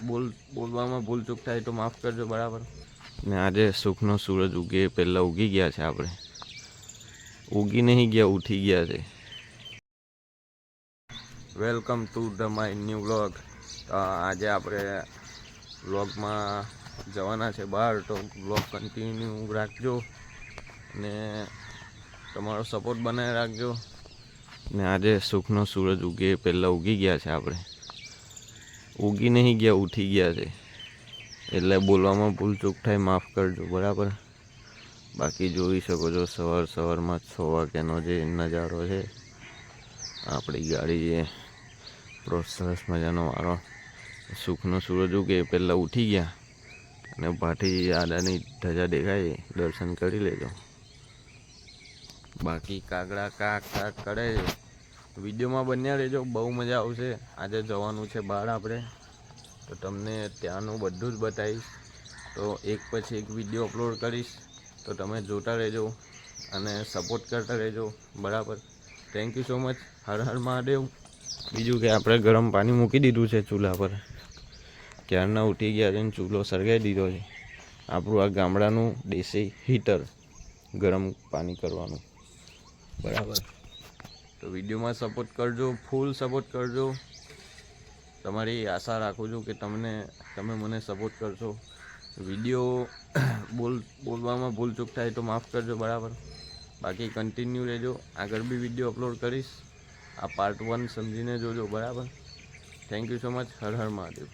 બોલવામાં ભૂલ ચૂક થાય તો માફ કરજો, બરાબર. ને આજે સુખનો સૂરજ ઉગે પહેલાં ઉગી ગયા છે. આપણે ઉગી નહીં ગયા, ઉઠી ગયા છે. Welcome to the my new vlog. આજે આપણે વ્લોગમાં જવાના છે બહાર, તો વ્લોગ કન્ટિન્યુ રાખજો ને તમારો સપોર્ટ બનાવી રાખજો. ને આજે સુખનો સૂરજ ઉગે પહેલાં ઉગી ગયા છે. આપણે ઉગી નહીં ગયા, ઉઠી ગયા છે. એટલે બોલવામાં ભૂલ ચૂક થાય માફ કરજો, બરાબર. બાકી જોઈ શકો છો સવારમાં 6 વાગ્યાનો જે નજારો છે. આપણી ગાડી છે, સરસ મજાનો વારો. સુખનો સૂરજ ઉગે પહેલાં ઉઠી ગયા અને ભાટી આડાની ધજા દેખાય, દર્શન કરી લેજો. બાકી કાગડા કાક કાક કરે છે. વિડીયોમાં બન્યા રહેજો, બહુ મજા આવશે. આજે જવાનું છે બહાર આપણે, તો તમને ત્યાંનું બધું જ બતાવીશ. તો એક પછી એક વિડીયો અપલોડ કરીશ, તો તમે જોતા રહેજો અને સપોર્ટ કરતા રહેજો, બરાબર. Thank you so much. Har Har Mahadev. બીજું કે આપણે ગરમ પાણી મૂકી દીધું છે ચૂલા પર, ક્યારના ઉઠી ગયા છે. ચૂલો સળગાવી દીધો છે. આપણું આ ગામડાનું દેશી હીટર, ગરમ પાણી કરવાનું, બરાબર. તો વિડીયોમાં સપોર્ટ કરજો, ફૂલ સપોર્ટ કરજો. તમારી આશા રાખું છું કે તમે મને સપોર્ટ કરશો. વિડીયો બોલવામાં ભૂલ ચૂક થાય તો માફ કરજો, બરાબર. બાકી કન્ટિન્યુ રહેજો, આગળ બી વિડીયો અપલોડ કરીશ. આ પાર્ટ 1 સમજીને જોજો, બરાબર. Thank you so much. Har Har Mahadev.